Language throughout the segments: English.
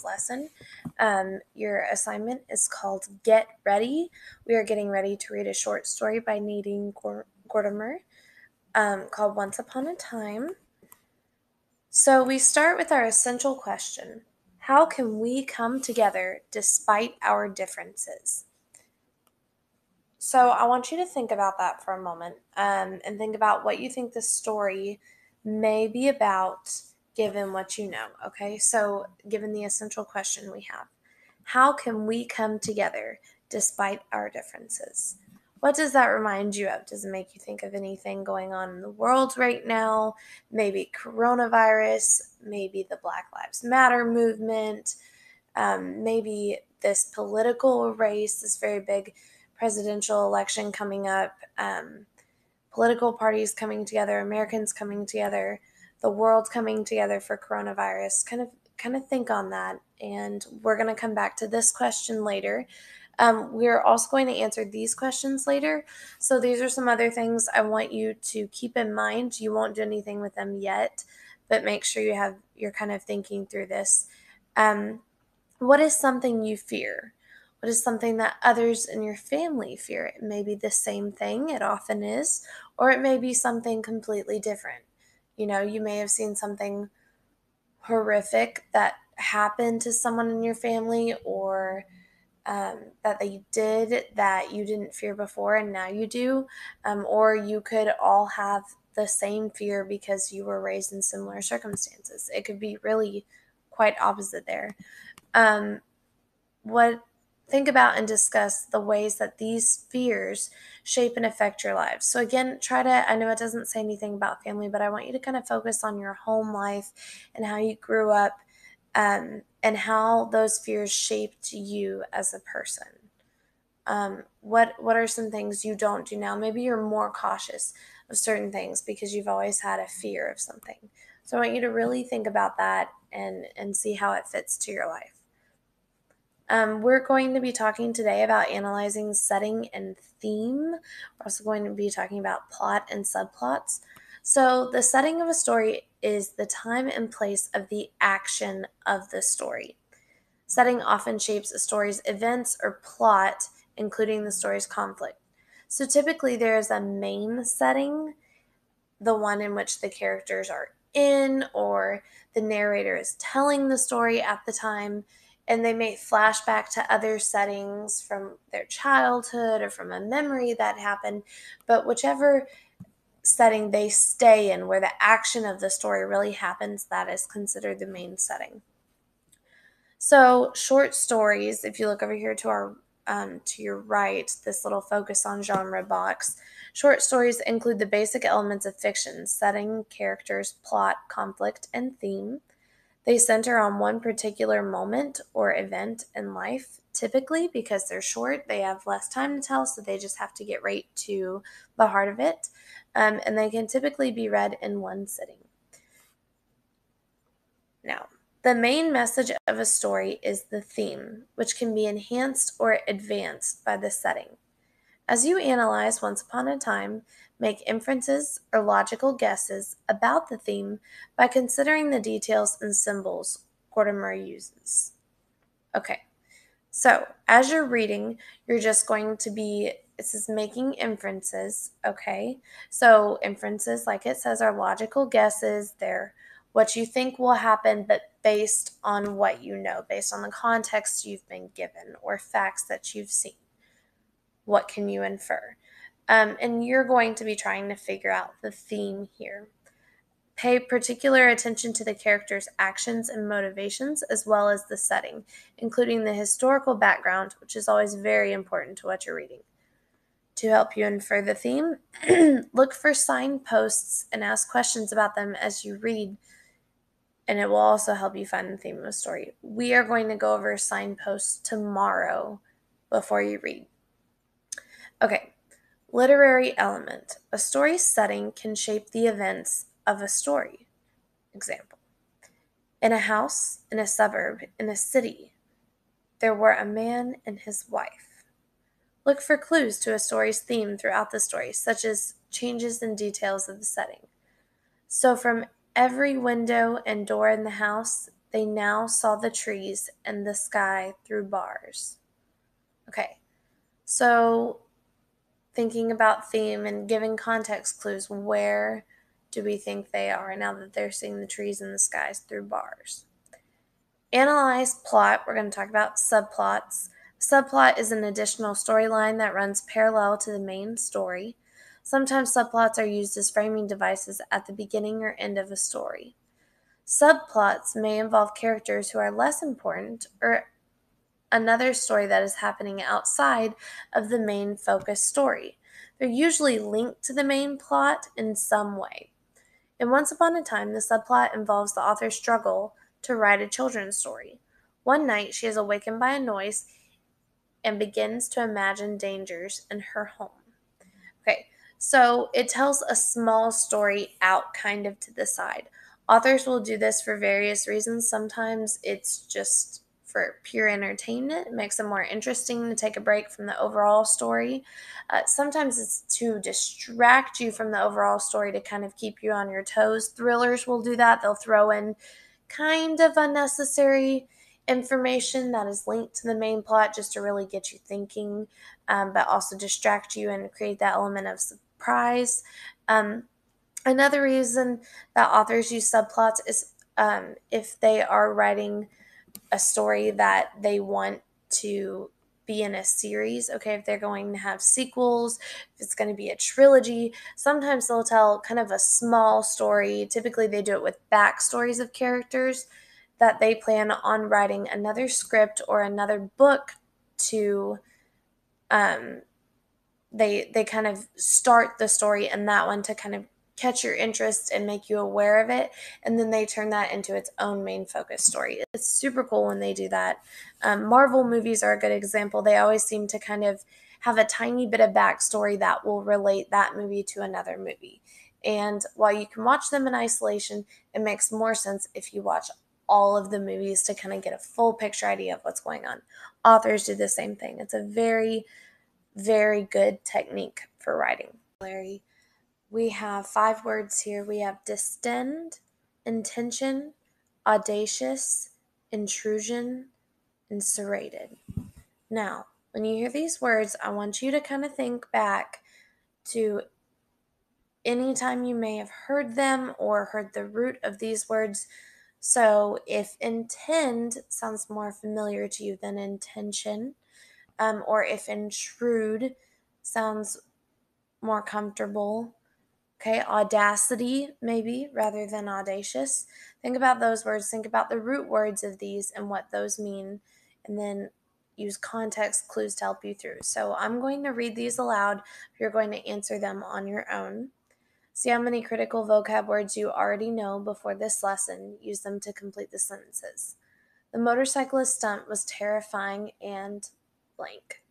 lesson. Your assignment is called Get Ready. We are getting ready to read a short story by Nadine Gordimer called Once Upon a Time. So we start with our essential question. How can we come together despite our differences? So I want you to think about that for a moment and think about what you think the story may be about given what you know, okay? So given the essential question we have, how can we come together despite our differences? What does that remind you of? Does it make you think of anything going on in the world right now? Maybe coronavirus, maybe the Black Lives Matter movement, maybe this political race, this very big presidential election coming up, political parties coming together, Americans coming together, the world coming together for coronavirus. Kind of think on that, and we're going to come back to this question later. We're also going to answer these questions later. So these are some other things I want you to keep in mind. You won't do anything with them yet, but make sure you're kind of thinking through this. What is something you fear? What is something that others in your family fear? It may be the same thing, it often is, or it may be something completely different. You may have seen something horrific that happened to someone in your family, or that they did that you didn't fear before and now you do. Or you could all have the same fear because you were raised in similar circumstances. It could be really quite opposite there. Think about and discuss the ways that these fears shape and affect your lives. So again, I know it doesn't say anything about family, but I want you to kind of focus on your home life and how you grew up, and how those fears shaped you as a person. What are some things you don't do now? Maybe you're more cautious of certain things because you've always had a fear of something. So I want you to really think about that and see how it fits to your life. We're going to be talking today about analyzing setting and theme. We're also going to be talking about plot and subplots. So the setting of a story is the time and place of the action of the story. Setting often shapes a story's events or plot, including the story's conflict. So typically there is a main setting, the one in which the characters are in, or the narrator is telling the story at the time, and they may flash back to other settings from their childhood or from a memory that happened. But whichever setting they stay in, where the action of the story really happens, that is considered the main setting. So short stories, if you look over here to your right, this little focus on genre box, short stories include the basic elements of fiction: setting, characters, plot, conflict, and theme. They center on one particular moment or event in life. Typically, because they're short, they have less time to tell, so they just have to get right to the heart of it. And they can typically be read in one sitting. Now, the main message of a story is the theme, which can be enhanced or advanced by the setting. As you analyze Once Upon a Time, make inferences or logical guesses about the theme by considering the details and symbols Gordimer uses. Okay, so as you're reading, you're just going to be, it says making inferences, okay? So inferences, like it says, are logical guesses. They're what you think will happen, but based on what you know, based on the context you've been given or facts that you've seen. What can you infer? And you're going to be trying to figure out the theme here. Pay particular attention to the character's actions and motivations, as well as the setting, including the historical background, which is always very important to what you're reading. To help you infer the theme, look for signposts and ask questions about them as you read, and it will also help you find the theme of the story. We are going to go over signposts tomorrow before you read. Okay, literary element. A story's setting can shape the events of a story. Example: in a house, in a suburb, in a city, there were a man and his wife. Look for clues to a story's theme throughout the story, such as changes in details of the setting. So from every window and door in the house, they now saw the trees and the sky through bars. Okay, so thinking about theme and giving context clues, where do we think they are now that they're seeing the trees and the skies through bars? Analyze plot. We're going to talk about subplots. Subplot is an additional storyline that runs parallel to the main story. Sometimes subplots are used as framing devices at the beginning or end of a story. Subplots may involve characters who are less important or another story that is happening outside of the main focus story. They're usually linked to the main plot in some way. In Once Upon a Time, the subplot involves the author's struggle to write a children's story. One night, she is awakened by a noise and begins to imagine dangers in her home. Okay, so it tells a small story out kind of to the side. Authors will do this for various reasons. Sometimes it's just for pure entertainment. It makes it more interesting to take a break from the overall story. Sometimes it's to distract you from the overall story to kind of keep you on your toes. Thrillers will do that. They'll throw in kind of unnecessary information that is linked to the main plot just to really get you thinking, but also distract you and create that element of surprise. Another reason that authors use subplots is if they are writing a story that they want to be in a series. Okay, if they're going to have sequels, if it's going to be a trilogy, sometimes they'll tell kind of a small story. Typically, they do it with backstories of characters that they plan on writing another script or another book to. They kind of start the story in that one to kind of catch your interest and make you aware of it, and then they turn that into its own main focus story. It's super cool when they do that. Marvel movies are a good example. They always seem to kind of have a tiny bit of backstory that will relate that movie to another movie. And while you can watch them in isolation, it makes more sense if you watch all of the movies to kind of get a full picture idea of what's going on. Authors do the same thing. It's a very, very good technique for writing. Larry, we have 5 words here. We have distend, intention, audacious, intrusion, and serrated. Now, when you hear these words, I want you to kind of think back to any time you may have heard them or heard the root of these words. So if intend sounds more familiar to you than intention, or if intrude sounds more comfortable. Okay, audacity maybe rather than audacious. Think about those words. Think about the root words of these and what those mean, and then use context clues to help you through. So I'm going to read these aloud. You're going to answer them on your own. See how many critical vocab words you already know before this lesson. Use them to complete the sentences. The motorcyclist stunt was terrifying and blank.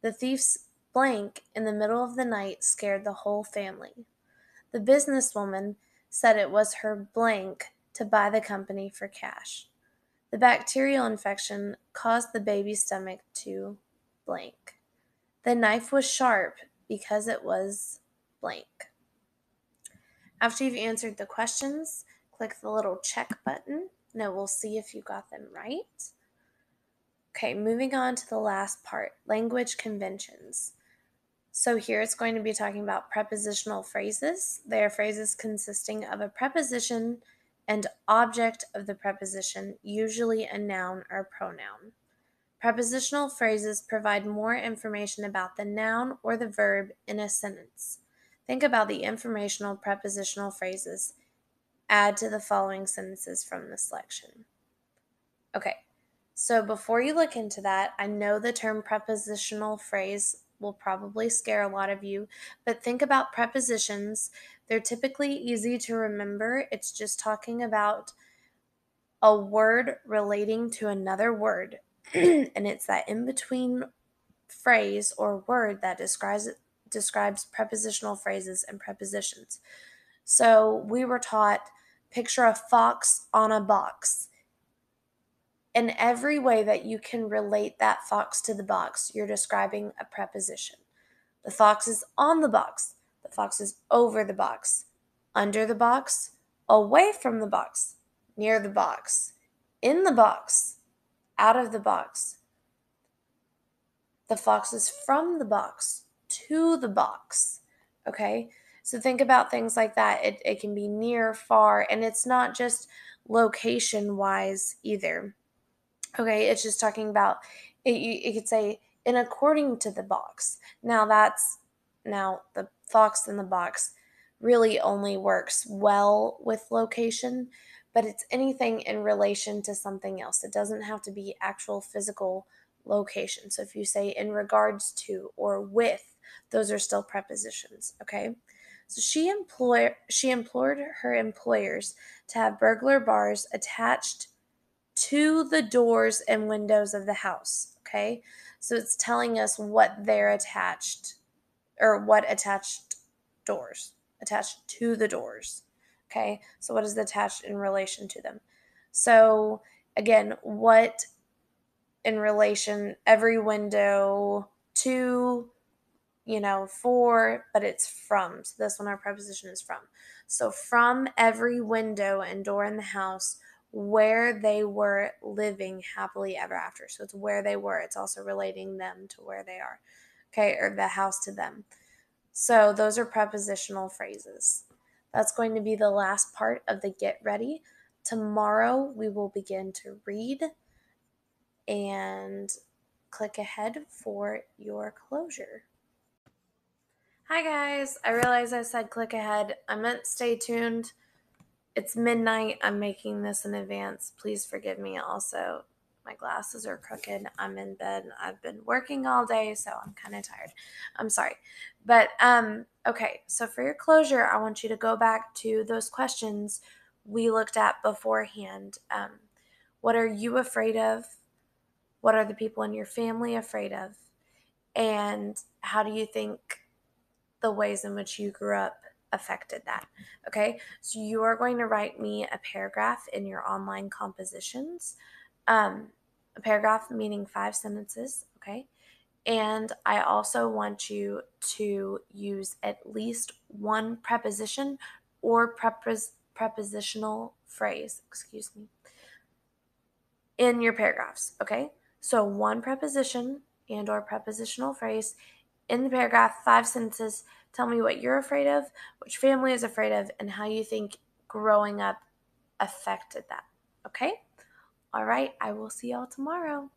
The thief's blank in the middle of the night scared the whole family. The businesswoman said it was her blank to buy the company for cash. The bacterial infection caused the baby's stomach to blank. The knife was sharp because it was blank. After you've answered the questions, click the little check button. Now we'll see if you got them right. Okay, moving on to the last part, language conventions. So here it's going to be talking about prepositional phrases. They are phrases consisting of a preposition and object of the preposition, usually a noun or pronoun. Prepositional phrases provide more information about the noun or the verb in a sentence. Think about the informational prepositional phrases. Add to the following sentences from the selection. Okay, so before you look into that, I know the term prepositional phrase will probably scare a lot of you, but think about prepositions. They're typically easy to remember. It's just talking about a word relating to another word, and it's that in-between phrase or word that describes prepositional phrases and prepositions. So we were taught, picture a fox on a box. In every way that you can relate that fox to the box, you're describing a preposition. The fox is on the box. The fox is over the box, under the box, away from the box, near the box, in the box, out of the box. The fox is from the box to the box. Okay? So think about things like that. It can be near, far, and it's not just location wise either. Okay? It's just talking about it. You could say in according to the box. Now the fox in the box really only works well with location, but it's anything in relation to something else. It doesn't have to be actual physical location. So if you say in regards to or with, those are still prepositions, okay? So she implored her employers to have burglar bars attached to the doors and windows of the house, okay? So it's telling us what they're attached, or what attached doors, attached to the doors, okay? So what is attached in relation to them? So again, what in relation, every window to, for, but it's from. So this one, our preposition is from. So from every window and door in the house where they were living happily ever after. So it's where they were. It's also relating them to where they are. Okay, or the house to them. So those are prepositional phrases. That's going to be the last part of the get ready. Tomorrow we will begin to read and click ahead for your closure. Hi guys, I realize I said click ahead. I meant stay tuned. It's midnight. I'm making this in advance. Please forgive me. Also, my glasses are crooked. I'm in bed. I've been working all day, so I'm kind of tired. I'm sorry. But okay, so for your closure, I want you to go back to those questions we looked at beforehand. What are you afraid of? What are the people in your family afraid of? And how do you think the ways in which you grew up affected that? Okay, so you are going to write me a paragraph in your online compositions. A paragraph meaning 5 sentences, okay? And I also want you to use at least one preposition or prepositional phrase, in your paragraphs, okay? So one preposition and or prepositional phrase in the paragraph, 5 sentences. Tell me what you're afraid of, what your family is afraid of, and how you think growing up affected that. Okay? All right. I will see y'all tomorrow.